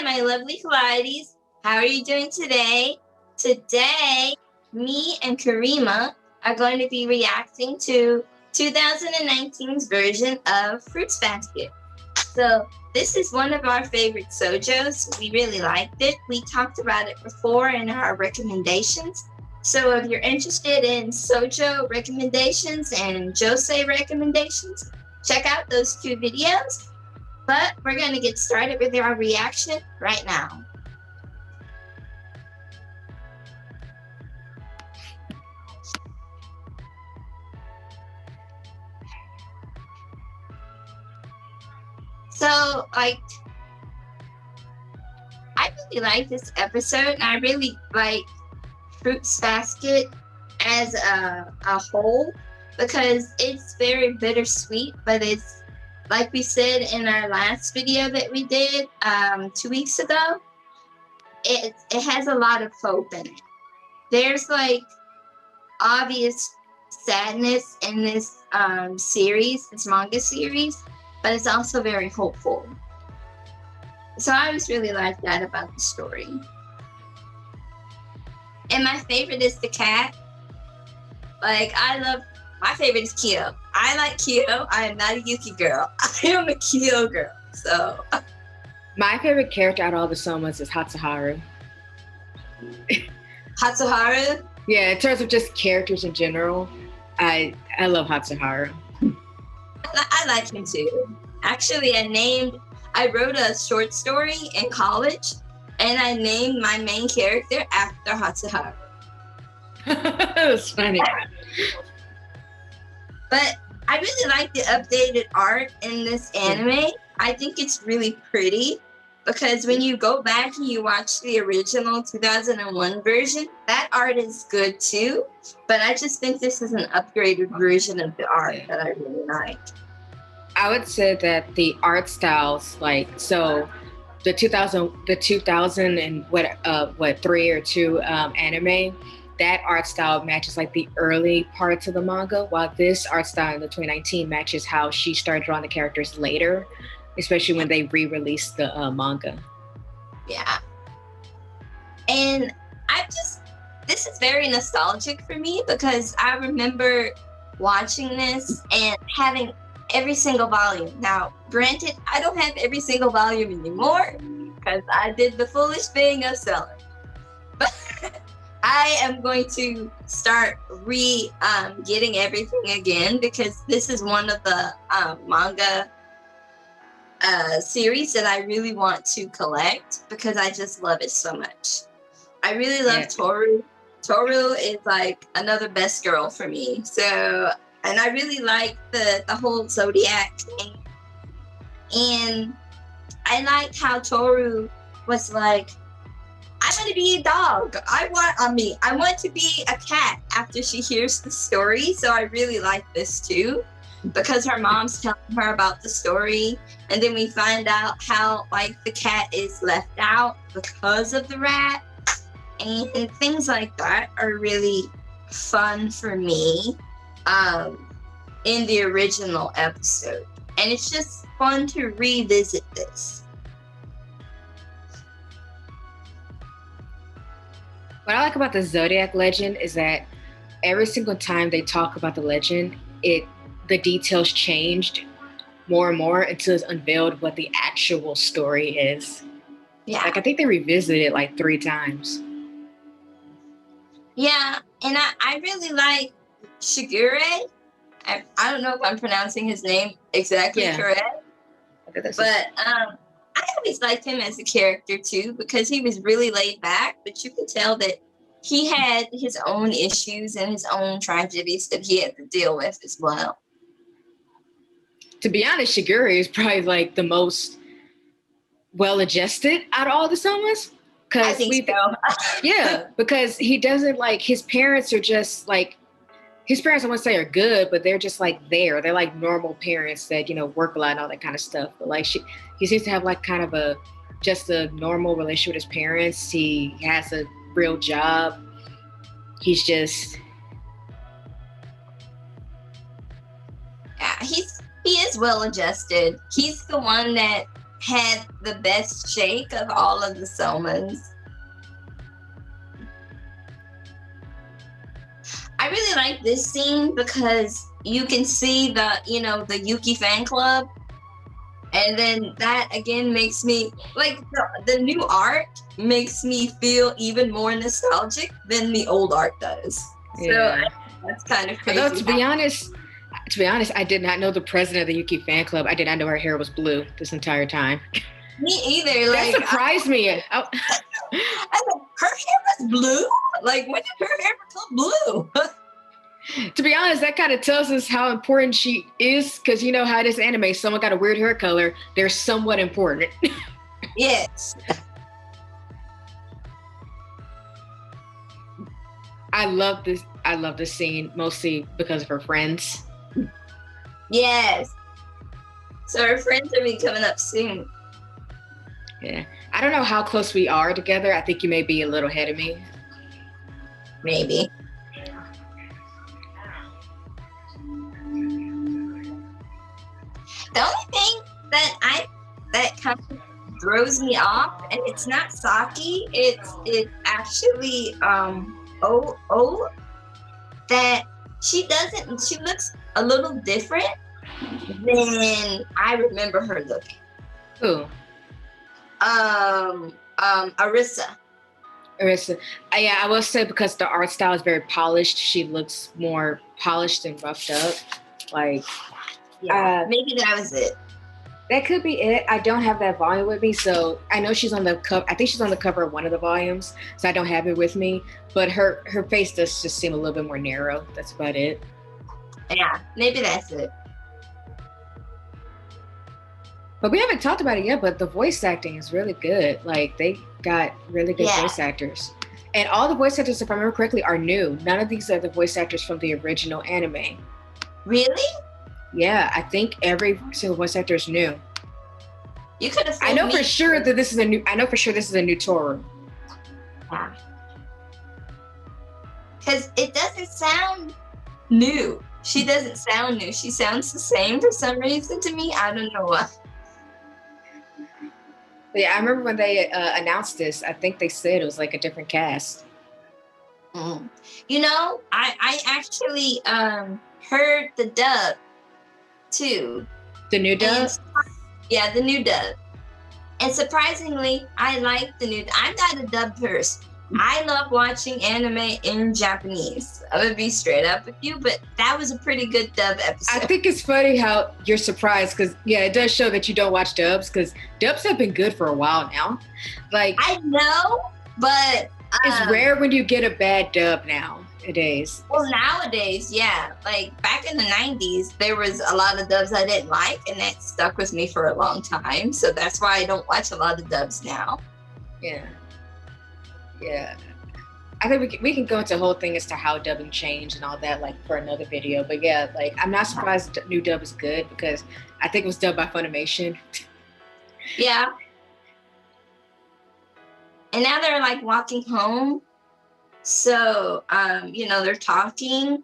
my lovely Pilates. How are you doing today? Today, me and Kareemah are going to be reacting to 2019's version of Fruits Basket. So this is one of our favorite Shoujos. We really liked it. We talked about it before in our recommendations. So if you're interested in Shoujo recommendations and Josei recommendations, check out those two videos. But we're going to get started with our reaction right now. So, I really like this episode, and I really like Fruits Basket as a whole, because it's very bittersweet, but it's, like we said in our last video that we did 2 weeks ago, it has a lot of hope in it. There's like obvious sadness in this series, this manga series, but it's also very hopeful. So I just really like that about the story. And my favorite is the cat. Like, my favorite is Kyo. I like Kyo. I am not a Yuki girl. I am a Kyo girl. So my favorite character out of all the Somas is Hatsuharu. Hatsuharu? Yeah, in terms of just characters in general, I love Hatsuharu. I like him too. Actually, I wrote a short story in college, and I named my main character after Hatsuharu. That's funny. But I really like the updated art in this anime. I think it's really pretty, because when you go back and you watch the original 2001 version, that art is good too. But I just think this is an upgraded version of the art that I really like. I would say that the art styles, like, so the 2000 and what 3 or 2 anime, that art style matches like the early parts of the manga, while this art style in the 2019 matches how she started drawing the characters later, especially when they re-released the manga. Yeah. And this is very nostalgic for me, because I remember watching this and having every single volume. Now, granted, I don't have every single volume anymore, because I did the foolish thing of selling. But I am going to start getting everything again, because this is one of the manga series that I really want to collect, because I just love it so much. I really love Toru. Toru is like another best girl for me. So, and I really like the whole Zodiac thing. And I liked how Toru was like, I'm gonna be a dog. I want to be a cat after she hears the story. So I really like this too, because her mom's telling her about the story, and then we find out how like the cat is left out because of the rat, and things like that are really fun for me in the original episode, and it's just fun to revisit this. What I like about the Zodiac legend is that every single time they talk about the legend, the details changed more and more until it's unveiled what the actual story is. Yeah. Like, I think they revisited it like 3 times. Yeah, and I really like Shigure. I don't know if I'm pronouncing his name exactly correct, but I always liked him as a character too, because he was really laid back, but you could tell that he had his own issues and his own tragedies that he had to deal with as well. To be honest, Shigure is probably like the most well-adjusted out of all the Somas. I think so. Yeah, because he doesn't like, his parents are just like, his parents I wouldn't say are good, but they're just like there. They're like normal parents that, you know, work a lot and all that kind of stuff. But like he seems to have like kind of just a normal relationship with his parents. He has a real job. He's just, yeah, he is well adjusted. He's the one that had the best shake of all of the Selmas. I really like this scene because you can see the Yuki fan club. And then that again makes me like the new art makes me feel even more nostalgic than the old art does. Yeah. So that's kind of crazy. Although to be honest, I did not know the president of the Yuki fan club. I did not know her hair was blue this entire time. Me either. That surprised me. I was like, her hair was blue? Like, when did her hair become blue? To be honest, that kind of tells us how important she is, because you know how it is anime. Someone got a weird hair color, they're somewhat important. Yes. I love this scene mostly because of her friends. Yes. So her friends are coming up soon. Yeah. I don't know how close we are together. I think you may be a little ahead of me. Maybe. The only thing that kind of throws me off, and it's not Saki, it's actually that she looks a little different than I remember her looking. Who? Arisa. Yeah, I will say because the art style is very polished, she looks more polished and roughed up. Like, yeah, maybe that was it. That could be it. I don't have that volume with me, so I know she's on the cover. I think she's on the cover of one of the volumes, so I don't have it with me. But her face does just seem a little bit more narrow. That's about it. Yeah, maybe that's it. But we haven't talked about it yet, but the voice acting is really good. Like, they got really good voice actors. And all the voice actors, if I remember correctly, are new. None of these are the voice actors from the original anime. Really? Yeah, I think every single voice actor is new. You could have. I know for sure this is a new Toru. Yeah. Because it doesn't sound new. She doesn't sound new. She sounds the same for some reason to me. I don't know why. Yeah, I remember when they announced this. I think they said it was like a different cast. Mm. You know, I actually heard the dub too. The new dub? Yeah, the new dub. And surprisingly, I like the new. I'm not a dub person. I love watching anime in Japanese. I'm gonna be straight up with you, but that was a pretty good dub episode. I think it's funny how you're surprised because, yeah, it does show that you don't watch dubs because dubs have been good for a while now. Like, I know, but it's rare when you get a bad dub nowadays. Well, nowadays, yeah. Like back in the 90s, there was a lot of dubs I didn't like, and that stuck with me for a long time. So that's why I don't watch a lot of dubs now. Yeah. Yeah. I think we can go into a whole thing as to how dubbing changed and all that, like, for another video. But yeah, like, I'm not surprised the new dub is good because I think it was dubbed by Funimation. Yeah. And now they're like walking home. So, they're talking.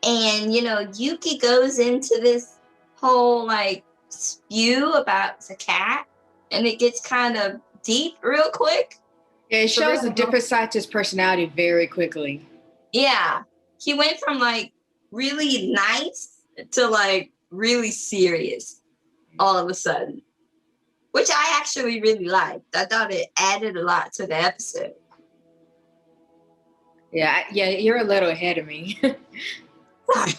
And, Yuki goes into this whole like spew about the cat. And it gets kind of deep real quick. Yeah, it shows a different side to his personality very quickly. Yeah. He went from like really nice to like really serious all of a sudden, which I actually really liked. I thought it added a lot to the episode. Yeah, you're a little ahead of me. Sorry.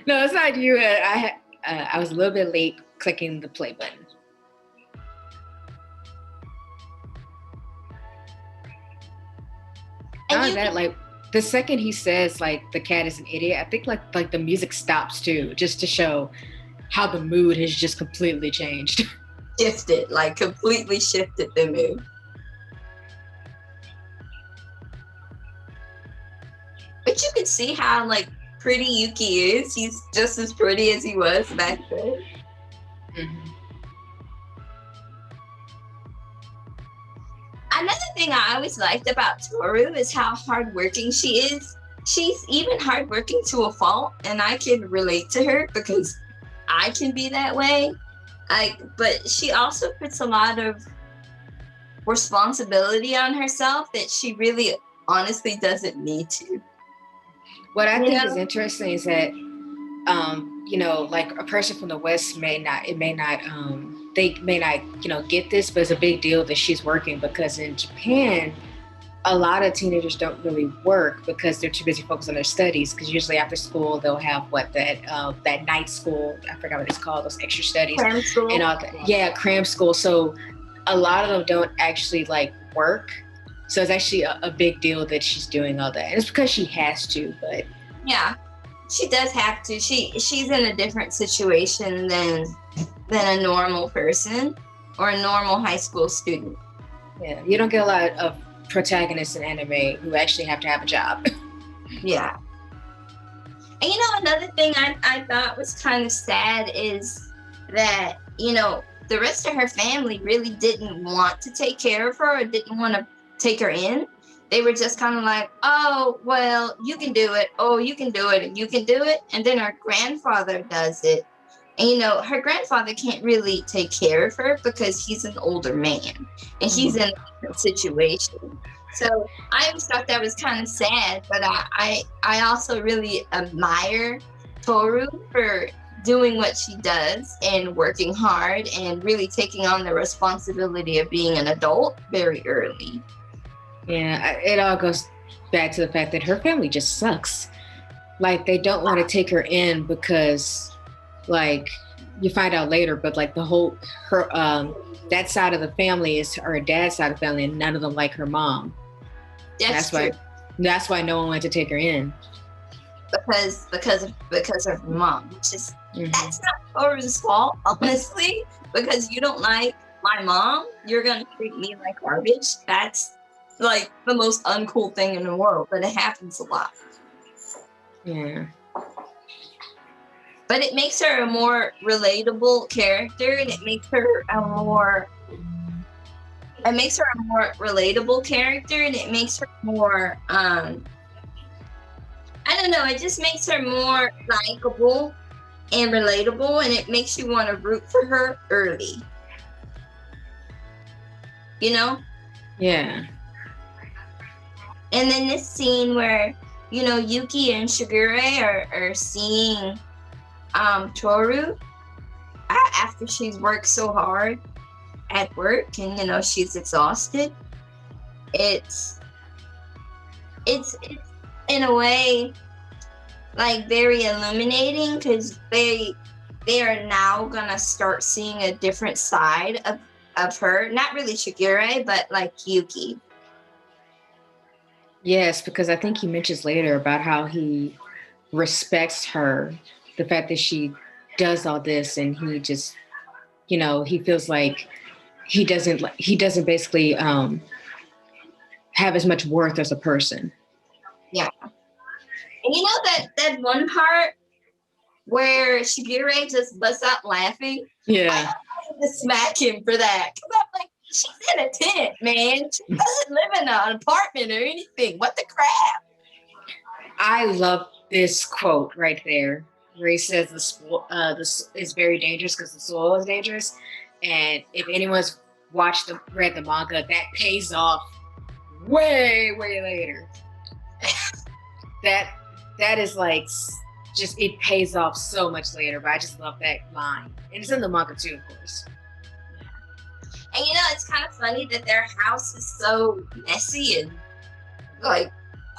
No, it's not you. I was a little bit late clicking the play button. That, like, the second he says like the cat is an idiot, I think like the music stops too, just to show how the mood has just completely changed. Completely shifted the mood. But you can see how like pretty Yuki is. He's just as pretty as he was back then. Mm-hmm. Another thing I always liked about Toru is how hardworking she is. She's even hardworking to a fault, and I can relate to her because I can be that way. But she also puts a lot of responsibility on herself that she really honestly doesn't need to. What I think is interesting is that, like a person from the West they may not, get this, but it's a big deal that she's working, because in Japan, a lot of teenagers don't really work because they're too busy focused on their studies. Because usually after school, they'll have that night school. I forgot what it's called, those extra studies. Cram school. And all that. Yeah, cram school. So a lot of them don't actually like work. So it's actually a big deal that she's doing all that. And it's because she has to, but. Yeah, she does have to. She's in a different situation than a normal person or a normal high school student. Yeah, you don't get a lot of protagonists in anime who actually have to have a job. Yeah. And another thing I thought was kind of sad is that, the rest of her family really didn't want to take care of her or didn't want to take her in. They were just kind of like, oh, well, you can do it. Oh, you can do it, and you can do it. And then her grandfather does it. And, her grandfather can't really take care of her because he's an older man and he's in a different situation. So I always thought that was kind of sad, but I also really admire Toru for doing what she does and working hard and really taking on the responsibility of being an adult very early. Yeah, it all goes back to the fact that her family just sucks. Like, they don't want to take her in because, like, you find out later, but like that side of the family is her dad's side of the family, and none of them like her mom. That's why no one wanted to take her in. Because of her mom, which is that's not Toru's fault, honestly. Because you don't like my mom, you're gonna treat me like garbage. That's like the most uncool thing in the world, but it happens a lot. Yeah. But it makes her a more relatable character, and it makes her a more relatable character, and it makes her more I don't know, it just makes her more likable and relatable, and it makes you want to root for her early. Yeah. And then this scene where, Yuki and Shigure are seeing Toru after she's worked so hard at work and, she's exhausted. It's in a way like very illuminating, because they are now gonna start seeing a different side of her. Not really Shigure, but like Yuki. Yes, because I think he mentions later about how he respects her, the fact that she does all this, and he just, he feels like he doesn't basically have as much worth as a person. Yeah. And that one part where Shigure just busts out laughing? Yeah. I wanted to smack him for that. Because I'm like, she's in a tent, man. She doesn't live in an apartment or anything. What the crap? I love this quote right there, where he says this is very dangerous because the soil is dangerous. And if anyone's read the manga, that pays off way, way later. that is like, just, it pays off so much later, but I just love that line. And it's in the manga too, of course. And it's kind of funny that their house is so messy and like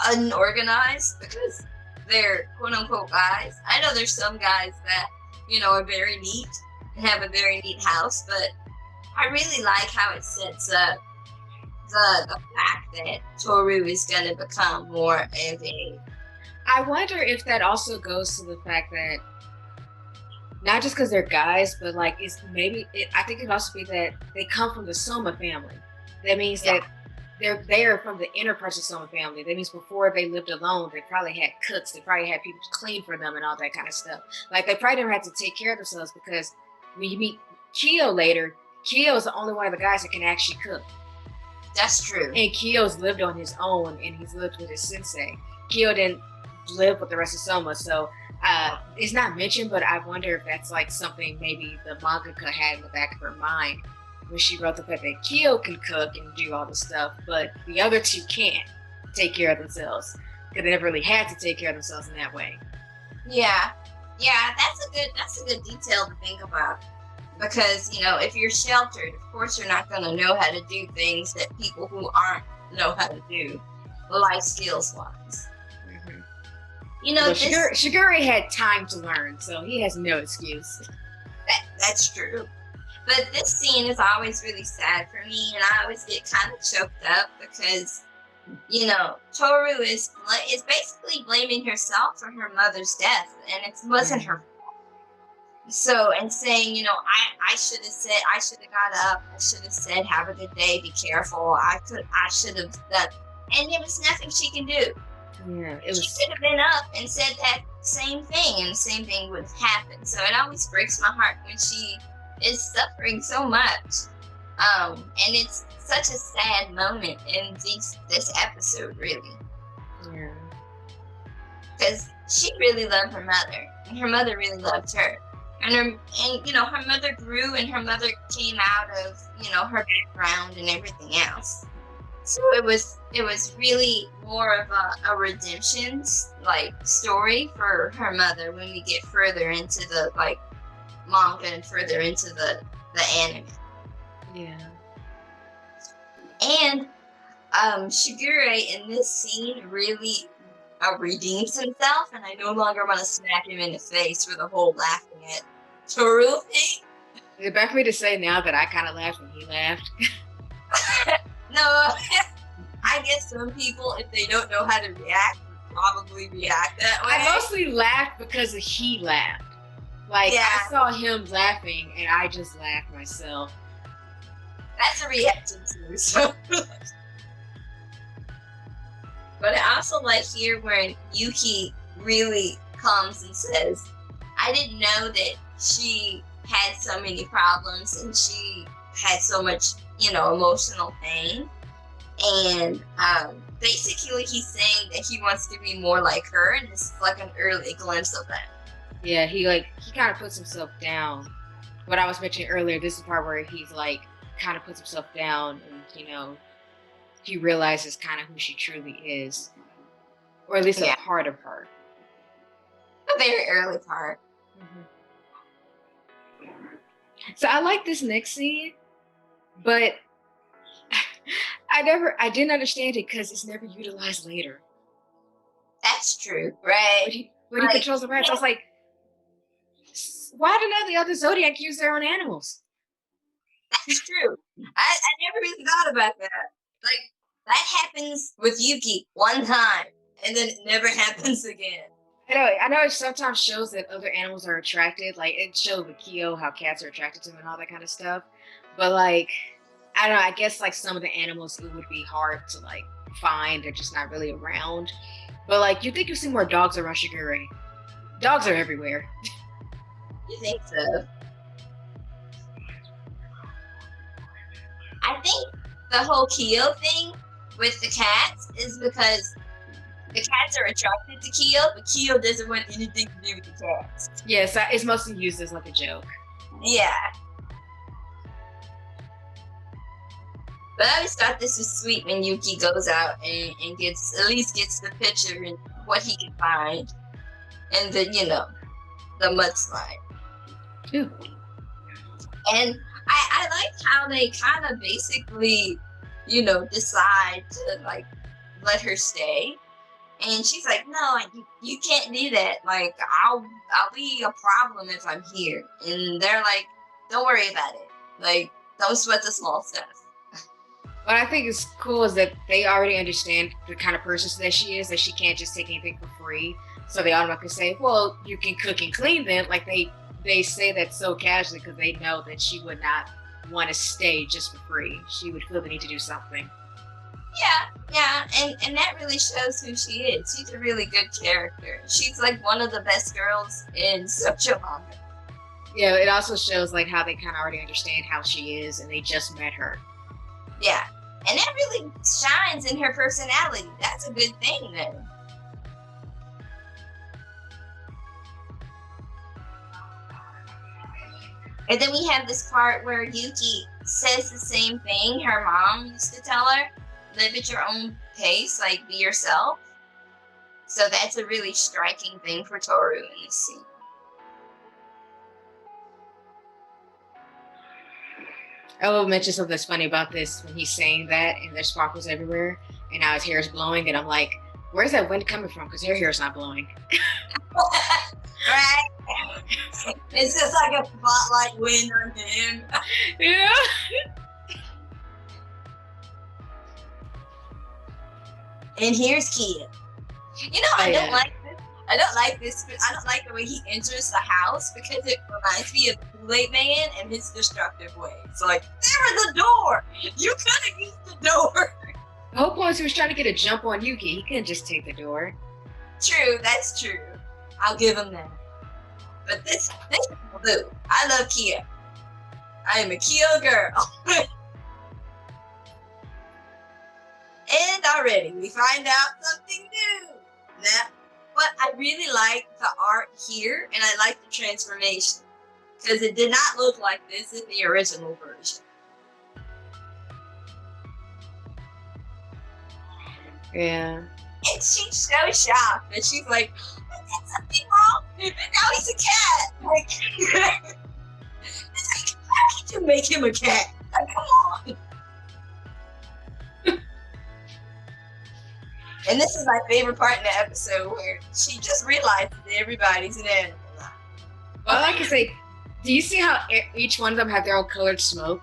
unorganized because they're quote unquote guys. I know there's some guys that, are very neat and have a very neat house, but I really like how it sets up the fact that Toru is going to become more of a... I wonder if that also goes to the fact that not just because they're guys, but like I think it could also be that they come from the Soma family. That means that they're from the inner parts of Soma family. That means before they lived alone, they probably had cooks. They probably had people to clean for them and all that kind of stuff. Like, they probably never had to take care of themselves, because when you meet Kyo later, Kyo is the only one of the guys that can actually cook. That's true. And Kyo's lived on his own, and he's lived with his sensei. Kyo didn't live with the rest of Soma, so It's not mentioned, but I wonder if that's like something maybe the mangaka had in the back of her mind when she wrote the fact that Kyo can cook and do all this stuff, but the other two can't take care of themselves because they never really had to take care of themselves in that way. Yeah, yeah, that's a good detail to think about. Because, you know, if you're sheltered, of course you're not going to know how to do things that people who aren't know how to do, life skills wise. Mm-hmm. You know, well, Shigure had time to learn, so he has no excuse. That's true. But this scene is always really sad for me, and I always get kind of choked up because, you know, Toru is basically blaming herself for her mother's death, and it wasn't her. So, and saying, you know, I should have got up. I should have said, have a good day, be careful. I should have done, and there was nothing she can do. Yeah, she could have been up and said that same thing, and the same thing would have happened. So it always breaks my heart when she is suffering so much. And it's such a sad moment in this episode, really. Yeah. Because she really loved her mother, and her mother really loved her. And you know, her mother grew, and her mother came out of, you know, her background and everything else. So it was really more of a redemption like story for her mother when we get further into the like manga and further into the anime. Yeah. And Shigure in this scene really redeems himself, and I no longer want to smack him in the face for the whole laughing at Toru thing. Is it bad for me to say now that I kind of laughed when he laughed? No, I guess some people, if they don't know how to react, probably react that way. I mostly laughed because he laughed. Like, yeah. I saw him laughing, and I just laughed myself. That's a reaction too, so... But I also like here when Yuki really comes and says, I didn't know that she had so many problems and she had so much, you know, emotional pain. And basically he's saying that he wants to be more like her, and this is like an early glimpse of that. Yeah, he kind of puts himself down. What I was mentioning earlier, this is the part where he's like kind of puts himself down, and you know, he realizes kind of who she truly is, or at least a part of her. A very early part. Mm-hmm. So I like this next scene, but I didn't understand it because it's never utilized later. That's true, right? When he controls the rats, I was like, why do none of the other Zodiac use their own animals? That's true. I never really thought about that. Like, that happens with Yuki one time, and then it never happens again. I know it sometimes shows that other animals are attracted. Like, it shows with Kyo how cats are attracted to him and all that kind of stuff. But, like, I don't know. I guess, like, some of the animals, it would be hard to, like, find. They're just not really around. But, like, you think you see more dogs around Shigure. Dogs are everywhere. You think so? I think the whole Kyo thing with the cats is because the cats are attracted to Kyo, but Kyo doesn't want anything to do with the cats. Yes, it's mostly used as like a joke. Yeah. But I always thought this was sweet when Yuki goes out and at least gets the picture and what he can find. And the, you know, the mudslide. Ooh. And I liked how they kind of basically, you know, decide to like let her stay. And she's like, no, you can't do that. Like, I'll be a problem if I'm here. And they're like, don't worry about it. Like, don't sweat the small stuff. What I think is cool is that they already understand the kind of person that she is, that she can't just take anything for free. So they automatically say, well, you can cook and clean them. Like, they say that so casually because they know that she would not want to stay just for free. She would feel the need to do something. Yeah, and that really shows who she is. She's a really good character. She's like one of the best girls in Shoujo manga. Yeah, it also shows like how they kind of already understand how she is, and they just met her. Yeah, and that really shines in her personality. That's a good thing, then. And then we have this part where Yuki says the same thing her mom used to tell her: live at your own pace, like be yourself. So that's a really striking thing for Toru in this scene. I will mention something that's funny about this when he's saying that and there's sparkles everywhere and now his hair is blowing and I'm like, where's that wind coming from? Because your hair is not blowing. Right? It's just like a spotlight wind on him. Yeah. And here's Kia. You know, I don't like this. I don't like this. I don't like the way he enters the house because it reminds me of the Kool-Aid Man and his destructive ways. Like, there is a door. You could have used the door. The whole point is he was trying to get a jump on Yuki. He couldn't just take the door. True, that's true. I'll give him that. But this is blue. I love Kia. I am a Kia girl. And already we find out something new. Now, but I really like the art here, and I like the transformation because it did not look like this in the original version. Yeah. And she's so shocked that she's like, I did something wrong, and now he's a cat. Like, it's like, how did you make him a cat? Like, come on. And this is my favorite part in the episode where she just realizes that everybody's an animal. Well, like I say, do you see how each one of them have their own colored smoke?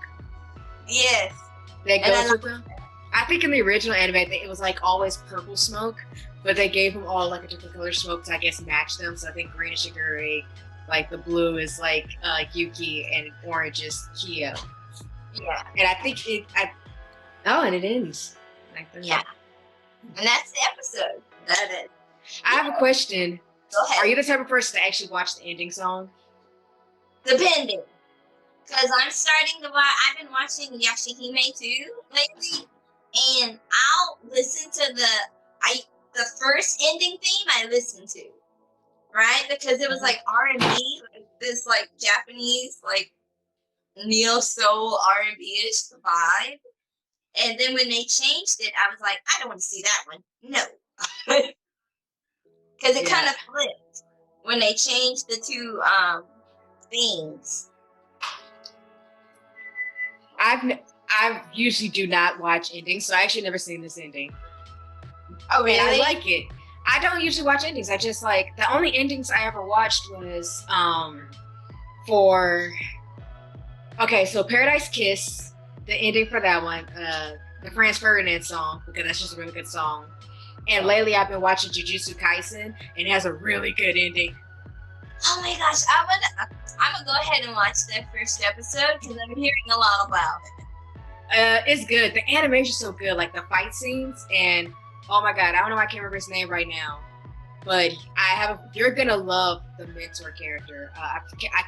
Yes. That goes with them? I think in the original anime, it was like always purple smoke, but they gave them all like a different color smoke to, I guess, match them. So I think green is Shigure, like the blue is like Yuki, and orange is Kyo. Yeah. And I think and it ends. Like yeah. And that's the episode. That is. I have a question. Go ahead. Are you the type of person to actually watch the ending song? Depending. Because I'm starting to watch, I've been watching Yashahime too lately. And I'll listen to the first ending theme I listened to. Right? Because it was like R&B, like this like Japanese, like neo soul R&B-ish vibe. And then when they changed it, I was like, I don't want to see that one. No. Because it kind of flipped when they changed the two themes. I usually do not watch endings, so I actually never seen this ending. Oh, really? And I like it. I don't usually watch endings. I just like, the only endings I ever watched was so Paradise Kiss, the ending for that one, the Franz Ferdinand song, because that's just a really good song. And lately I've been watching Jujutsu Kaisen, and it has a really good ending. Oh my gosh, I'm gonna go ahead and watch that first episode because I'm hearing a lot about it. It's good. The animation's so good, like the fight scenes, and oh my god, I don't know, I can't remember his name right now, but you're gonna love the mentor character. I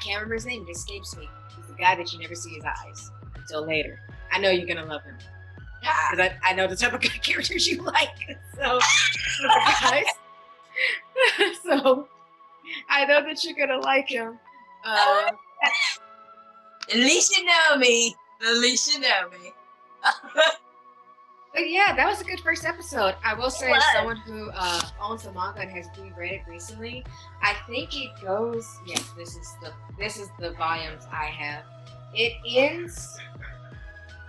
can't remember his name, it escapes me. He's the guy that you never see his eyes until later. I know you're gonna love him. Because I know the type of characters you like. So, guys. So, I know that you're gonna like him. At least you know me. At least you know me. But yeah, that was a good first episode. I will say, as someone who owns the manga and has reread it recently, I think it goes. Yes, this is the volumes I have. It ends.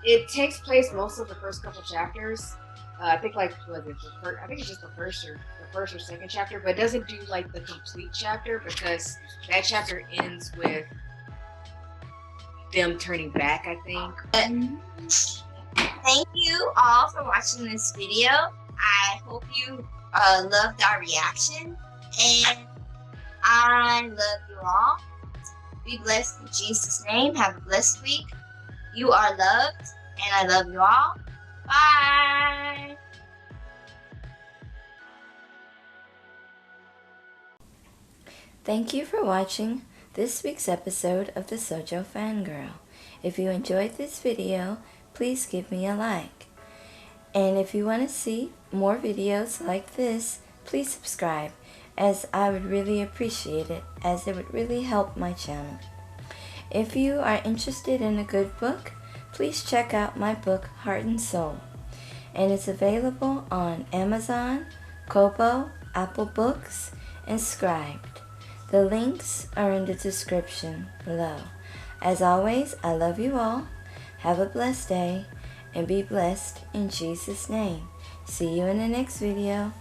It takes place most of the first couple chapters. I think I think it's just the first or second chapter, but it doesn't do like the complete chapter because that chapter ends with them turning back, I think. Thank you all for watching this video. I hope you loved our reaction, and I love you all. Be blessed in Jesus' name. Have a blessed week. You are loved, and I love you all. Bye. Thank you for watching this week's episode of the Shoujo Fangirl. If you enjoyed this video, please give me a like. And if you want to see more videos like this, please subscribe, as I would really appreciate it, as it would really help my channel. If you are interested in a good book, please check out my book, Heart and Soul. And it's available on Amazon, Kobo, Apple Books, and Scribed. The links are in the description below. As always, I love you all. Have a blessed day and be blessed in Jesus' name. See you in the next video.